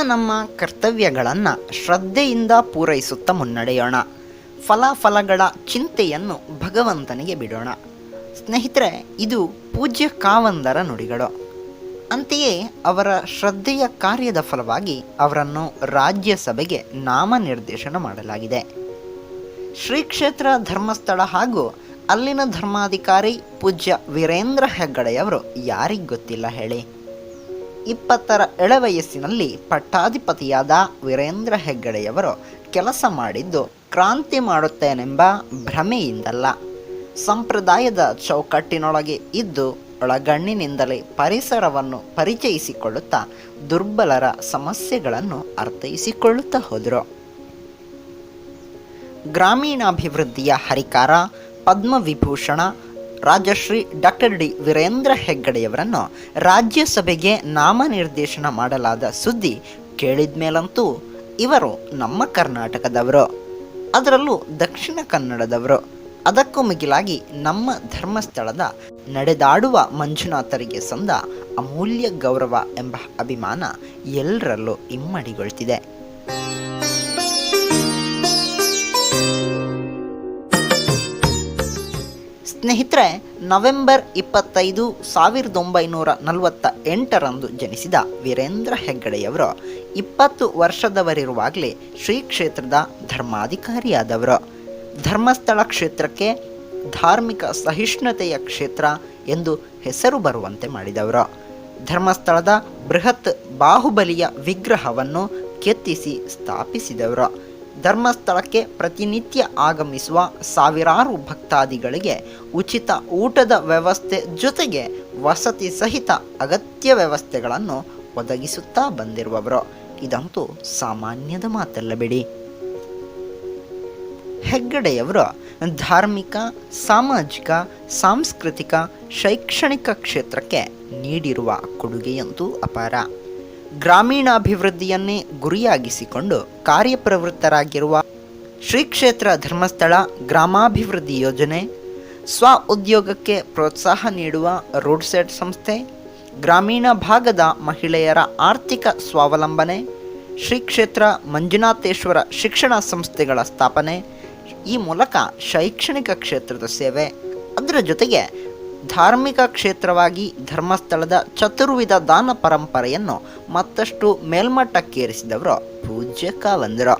ನಮ್ಮ ಕರ್ತವ್ಯಗಳನ್ನು ಶ್ರದ್ಧೆಯಿಂದ ಪೂರೈಸುತ್ತಾ ಮುನ್ನಡೆಯೋಣ. ಫಲಾಫಲಗಳ ಚಿಂತೆಯನ್ನು ಭಗವಂತನಿಗೆ ಬಿಡೋಣ. ಸ್ನೇಹಿತರೆ, ಇದು ಪೂಜ್ಯ ಕಾವಂದರ ನುಡಿಗಳು. ಅಂತೆಯೇ ಅವರ ಶ್ರದ್ಧೆಯ ಕಾರ್ಯದ ಫಲವಾಗಿ ಅವರನ್ನು ರಾಜ್ಯಸಭೆಗೆ ನಾಮನಿರ್ದೇಶನ ಮಾಡಲಾಗಿದೆ. ಶ್ರೀ ಕ್ಷೇತ್ರ ಧರ್ಮಸ್ಥಳ ಹಾಗೂ ಅಲ್ಲಿನ ಧರ್ಮಾಧಿಕಾರಿ ಪೂಜ್ಯ ವೀರೇಂದ್ರ ಹೆಗ್ಗಡೆಯವರು ಯಾರಿಗೆ ಗೊತ್ತಿಲ್ಲ ಹೇಳಿ. 20ರ ಎಳವಯಸ್ಸಿನಲ್ಲಿ ಪಟ್ಟಾಧಿಪತಿಯಾದ ವೀರೇಂದ್ರ ಹೆಗ್ಗಡೆಯವರು ಕೆಲಸ ಮಾಡಿದ್ದು ಕ್ರಾಂತಿ ಮಾಡುತ್ತೇನೆಂಬ ಭ್ರಮೆಯಿಂದಲ್ಲ, ಸಂಪ್ರದಾಯದ ಚೌಕಟ್ಟಿನೊಳಗೆ ಇದ್ದು ಒಳಗಣ್ಣಿನಿಂದಲೇ ಪರಿಸರವನ್ನು ಪರಿಚಯಿಸಿಕೊಳ್ಳುತ್ತಾ ದುರ್ಬಲರ ಸಮಸ್ಯೆಗಳನ್ನು ಅರ್ಥೈಸಿಕೊಳ್ಳುತ್ತಾ ಹೋದರು. ಗ್ರಾಮೀಣಾಭಿವೃದ್ಧಿಯ ಹರಿಕಾರ, ಪದ್ಮವಿಭೂಷಣ ರಾಜಶ್ರೀ ಡಾಕ್ಟರ್ ಡಿ ವೀರೇಂದ್ರ ಹೆಗ್ಗಡೆಯವರನ್ನು ರಾಜ್ಯಸಭೆಗೆ ನಾಮನಿರ್ದೇಶನ ಮಾಡಲಾದ ಸುದ್ದಿ ಕೇಳಿದ ಮೇಲಂತೂ ಇವರು ನಮ್ಮ ಕರ್ನಾಟಕದವರು, ಅದರಲ್ಲೂ ದಕ್ಷಿಣ ಕನ್ನಡದವರು, ಅದಕ್ಕೂ ಮಿಗಿಲಾಗಿ ನಮ್ಮ ಧರ್ಮಸ್ಥಳದ ನಡೆದಾಡುವ ಮಂಜುನಾಥರಿಗೆ ಸಂದ ಅಮೂಲ್ಯ ಗೌರವ ಎಂಬ ಅಭಿಮಾನ ಎಲ್ಲರಲ್ಲೂ ಇಮ್ಮಡಿಗೊಳ್ತಿದೆ. ಸ್ನೇಹಿತರೆ, ನವೆಂಬರ್ 25, 1948ರಂದು ಜನಿಸಿದ ವೀರೇಂದ್ರ ಹೆಗ್ಗಡೆಯವರು 20 ವರ್ಷದವರಿರುವಾಗಲೇ ಶ್ರೀ ಕ್ಷೇತ್ರದ ಧರ್ಮಾಧಿಕಾರಿಯಾದವರು. ಧರ್ಮಸ್ಥಳ ಕ್ಷೇತ್ರಕ್ಕೆ ಧಾರ್ಮಿಕ ಸಹಿಷ್ಣುತೆಯ ಕ್ಷೇತ್ರ ಎಂದು ಹೆಸರು ಬರುವಂತೆ ಮಾಡಿದವರು. ಧರ್ಮಸ್ಥಳದ ಬೃಹತ್ ಬಾಹುಬಲಿಯ ವಿಗ್ರಹವನ್ನು ಕೆತ್ತಿಸಿ ಸ್ಥಾಪಿಸಿದವರು. ಧರ್ಮಸ್ಥಳಕ್ಕೆ ಪ್ರತಿನಿತ್ಯ ಆಗಮಿಸುವ ಸಾವಿರಾರು ಭಕ್ತಾದಿಗಳಿಗೆ ಉಚಿತ ಊಟದ ವ್ಯವಸ್ಥೆ ಜೊತೆಗೆ ವಸತಿ ಸಹಿತ ಅಗತ್ಯ ವ್ಯವಸ್ಥೆಗಳನ್ನು ಒದಗಿಸುತ್ತಾ ಬಂದಿರುವವರು. ಇದಂತೂ ಸಾಮಾನ್ಯದ ಮಾತಲ್ಲ ಬಿಡಿ. ಹೆಗ್ಗಡೆಯವರು ಧಾರ್ಮಿಕ, ಸಾಮಾಜಿಕ, ಸಾಂಸ್ಕೃತಿಕ, ಶೈಕ್ಷಣಿಕ ಕ್ಷೇತ್ರಕ್ಕೆ ನೀಡಿರುವ ಕೊಡುಗೆಯಂತೂ ಅಪಾರ. ಗ್ರಾಮೀಣಾಭಿವೃದ್ಧಿಯನ್ನೇ ಗುರಿಯಾಗಿಸಿಕೊಂಡು ಕಾರ್ಯಪ್ರವೃತ್ತರಾಗಿರುವ ಶ್ರೀ ಕ್ಷೇತ್ರ ಧರ್ಮಸ್ಥಳ ಗ್ರಾಮಾಭಿವೃದ್ಧಿ ಯೋಜನೆ, ಸ್ವ ಉದ್ಯೋಗಕ್ಕೆ ಪ್ರೋತ್ಸಾಹ ನೀಡುವ ರೋಡ್ ಸೆಟ್ ಸಂಸ್ಥೆ, ಗ್ರಾಮೀಣ ಭಾಗದ ಮಹಿಳೆಯರ ಆರ್ಥಿಕ ಸ್ವಾವಲಂಬನೆ, ಶ್ರೀ ಕ್ಷೇತ್ರ ಮಂಜುನಾಥೇಶ್ವರ ಶಿಕ್ಷಣ ಸಂಸ್ಥೆಗಳ ಸ್ಥಾಪನೆ, ಈ ಮೂಲಕ ಶೈಕ್ಷಣಿಕ ಕ್ಷೇತ್ರದ ಸೇವೆ, ಅದರ ಜೊತೆಗೆ ಧಾರ್ಮಿಕ ಕ್ಷೇತ್ರವಾಗಿ ಧರ್ಮಸ್ಥಳದ ಚತುರ್ವಿಧ ದಾನ ಪರಂಪರೆಯನ್ನು ಮತ್ತಷ್ಟು ಮೇಲ್ಮಟ್ಟಕ್ಕೇರಿಸಿದವರು ಪೂಜ್ಯ ಕಾವಂದರು.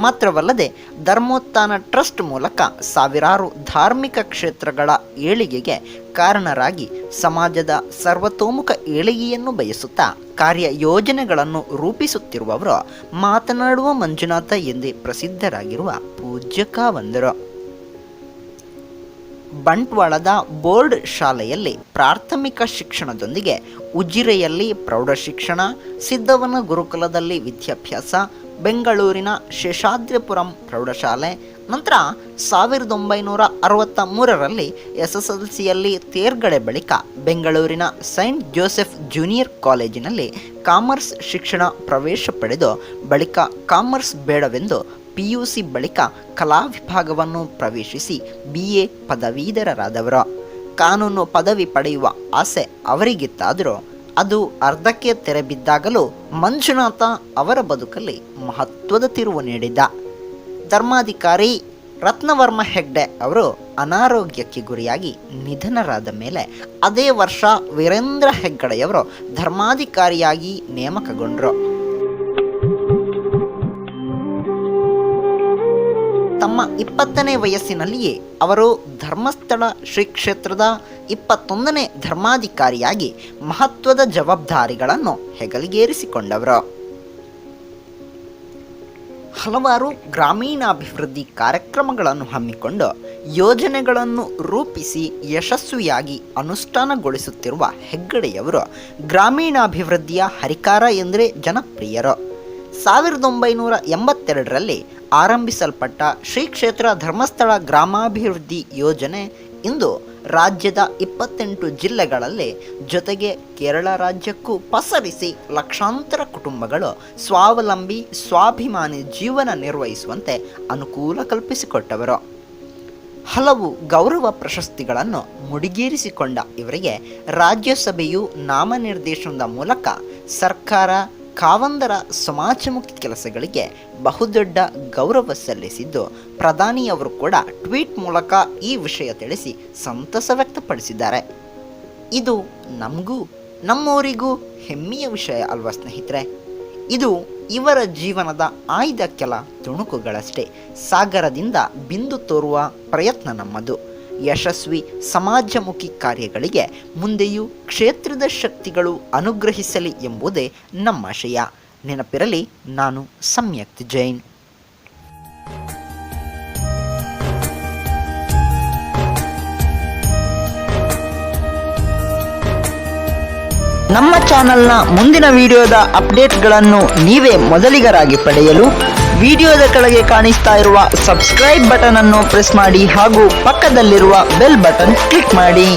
ಮಾತ್ರವಲ್ಲದೆ ಧರ್ಮೋತ್ಥಾನ ಟ್ರಸ್ಟ್ ಮೂಲಕ ಸಾವಿರಾರು ಧಾರ್ಮಿಕ ಕ್ಷೇತ್ರಗಳ ಏಳಿಗೆಗೆ ಕಾರಣರಾಗಿ ಸಮಾಜದ ಸರ್ವತೋಮುಖ ಏಳಿಗೆಯನ್ನು ಬಯಸುತ್ತಾ ಕಾರ್ಯ ಯೋಜನೆಗಳನ್ನು ರೂಪಿಸುತ್ತಿರುವವರು ಮಾತನಾಡುವ ಮಂಜುನಾಥ ಎಂದೇ ಪ್ರಸಿದ್ಧರಾಗಿರುವ ಪೂಜ್ಯ ಕಾವಂದರು. ಬಂಟ್ವಾಳದ ಬೋರ್ಡ್ ಶಾಲೆಯಲ್ಲಿ ಪ್ರಾಥಮಿಕ ಶಿಕ್ಷಣದೊಂದಿಗೆ ಉಜಿರೆಯಲ್ಲಿ ಪ್ರೌಢಶಿಕ್ಷಣ, ಸಿದ್ದವನ ಗುರುಕುಲದಲ್ಲಿ ವಿದ್ಯಾಭ್ಯಾಸ, ಬೆಂಗಳೂರಿನ ಶೇಷಾದ್ರಿಪುರಂ ಪ್ರೌಢಶಾಲೆ, ನಂತರ 1963ರಲ್ಲಿ SSLCಯಲ್ಲಿ ತೇರ್ಗಡೆ ಬಳಿಕ ಬೆಂಗಳೂರಿನ ಸೈಂಟ್ ಜೋಸೆಫ್ ಜೂನಿಯರ್ ಕಾಲೇಜಿನಲ್ಲಿ ಕಾಮರ್ಸ್ ಶಿಕ್ಷಣ ಪ್ರವೇಶ ಪಡೆದು ಬಳಿಕ ಕಾಮರ್ಸ್ ಬೇಡವೆಂದು PUC ಬಳಿಕ ಕಲಾ ವಿಭಾಗವನ್ನು ಪ್ರವೇಶಿಸಿ BA ಪದವೀಧರರಾದವರು. ಕಾನೂನು ಪದವಿ ಪಡೆಯುವ ಆಸೆ ಅವರಿಗಿತ್ತಾದರೂ ಅದು ಅರ್ಧಕ್ಕೆ ತೆರೆಬಿದ್ದಾಗಲೂ ಮಂಜುನಾಥ ಅವರ ಬದುಕಲ್ಲಿ ಮಹತ್ವದ ತಿರುವು ನೀಡಿದ್ದ. ಧರ್ಮಾಧಿಕಾರಿ ರತ್ನವರ್ಮ ಹೆಗ್ಡೆ ಅವರು ಅನಾರೋಗ್ಯಕ್ಕೆ ಗುರಿಯಾಗಿ ನಿಧನರಾದ ಮೇಲೆ ಅದೇ ವರ್ಷ ವೀರೇಂದ್ರ ಹೆಗ್ಗಡೆಯವರು ಧರ್ಮಾಧಿಕಾರಿಯಾಗಿ ನೇಮಕಗೊಂಡರು. ತಮ್ಮ 20ನೇ ವಯಸ್ಸಿನಲ್ಲಿಯೇ ಅವರು ಧರ್ಮಸ್ಥಳ ಶ್ರೀ ಕ್ಷೇತ್ರದ 21ನೇ ಧರ್ಮಾಧಿಕಾರಿಯಾಗಿ ಮಹತ್ವದ ಜವಾಬ್ದಾರಿಗಳನ್ನು ಹೆಗಲಿಗೇರಿಸಿಕೊಂಡವರು. ಹಲವಾರು ಗ್ರಾಮೀಣಾಭಿವೃದ್ಧಿ ಕಾರ್ಯಕ್ರಮಗಳನ್ನು ಹಮ್ಮಿಕೊಂಡು ಯೋಜನೆಗಳನ್ನು ರೂಪಿಸಿ ಯಶಸ್ವಿಯಾಗಿ ಅನುಷ್ಠಾನಗೊಳಿಸುತ್ತಿರುವ ಹೆಗ್ಗಡೆಯವರು ಗ್ರಾಮೀಣಾಭಿವೃದ್ಧಿಯ ಹರಿಕಾರ ಎಂದರೆ ಜನಪ್ರಿಯರು. 1982ರಲ್ಲಿ ಆರಂಭಿಸಲ್ಪಟ್ಟ ಶ್ರೀ ಕ್ಷೇತ್ರ ಧರ್ಮಸ್ಥಳ ಗ್ರಾಮಾಭಿವೃದ್ಧಿ ಯೋಜನೆ ಇಂದು ರಾಜ್ಯದ 28 ಜಿಲ್ಲೆಗಳಲ್ಲಿ ಜೊತೆಗೆ ಕೇರಳ ರಾಜ್ಯಕ್ಕೂ ಪಸರಿಸಿ ಲಕ್ಷಾಂತರ ಕುಟುಂಬಗಳು ಸ್ವಾವಲಂಬಿ ಸ್ವಾಭಿಮಾನಿ ಜೀವನ ನಿರ್ವಹಿಸುವಂತೆ ಅನುಕೂಲ ಕಲ್ಪಿಸಿಕೊಟ್ಟವರು. ಹಲವು ಗೌರವ ಪ್ರಶಸ್ತಿಗಳನ್ನು ಮುಡಿಗೇರಿಸಿಕೊಂಡ ಇವರಿಗೆ ರಾಜ್ಯಸಭೆಯು ನಾಮನಿರ್ದೇಶನದ ಮೂಲಕ ಸರ್ಕಾರ ಕಾವಂದರ ಸಮಾಜಮುಖಿ ಕೆಲಸಗಳಿಗೆ ಬಹುದೊಡ್ಡ ಗೌರವ ಸಲ್ಲಿಸಿದ್ದು, ಪ್ರಧಾನಿಯವರು ಕೂಡ ಟ್ವೀಟ್ ಮೂಲಕ ಈ ವಿಷಯ ತಿಳಿಸಿ ಸಂತಸ ವ್ಯಕ್ತಪಡಿಸಿದ್ದಾರೆ. ಇದು ನಮಗೂ ನಮ್ಮವರಿಗೂ ಹೆಮ್ಮೆಯ ವಿಷಯ ಅಲ್ವಾ ಸ್ನೇಹಿತರೆ? ಇದು ಇವರ ಜೀವನದ ಆಯ್ದ ಕೆಲ ತುಣುಕುಗಳಷ್ಟೇ. ಸಾಗರದಿಂದ ಬಿಂದು ತೋರುವ ಪ್ರಯತ್ನ ನಮ್ಮದು. ಯಶಸ್ವಿ ಸಮಾಜಮುಖಿ ಕಾರ್ಯಗಳಿಗೆ ಮುಂದೆಯೂ ಕ್ಷೇತ್ರದ ಶಕ್ತಿಗಳು ಅನುಗ್ರಹಿಸಲಿ ಎಂಬುದೇ ನಮ್ಮ ಆಶಯ. ನೆನಪಿರಲಿ, ನಾನು ಸಮ್ಯಕ್ತ್ ಜೈನ್. ನಮ್ಮ ಚಾನೆಲ್ನ ಮುಂದಿನ ವಿಡಿಯೋದ ಅಪ್ಡೇಟ್ಗಳನ್ನು ನೀವೇ ಮೊದಲಿಗರಾಗಿ ಪಡೆಯಲು ವಿಡಿಯೋದ ಕೆಳಗೆ ಕಾಣಿಸ್ತಾ ಇರುವ ಸಬ್ಸ್ಕ್ರೈಬ್ ಬಟನ್ ಅನ್ನು ಪ್ರೆಸ್ ಮಾಡಿ ಹಾಗೂ ಪಕ್ಕದಲ್ಲಿರುವ ಬೆಲ್ ಬಟನ್ ಕ್ಲಿಕ್ ಮಾಡಿ.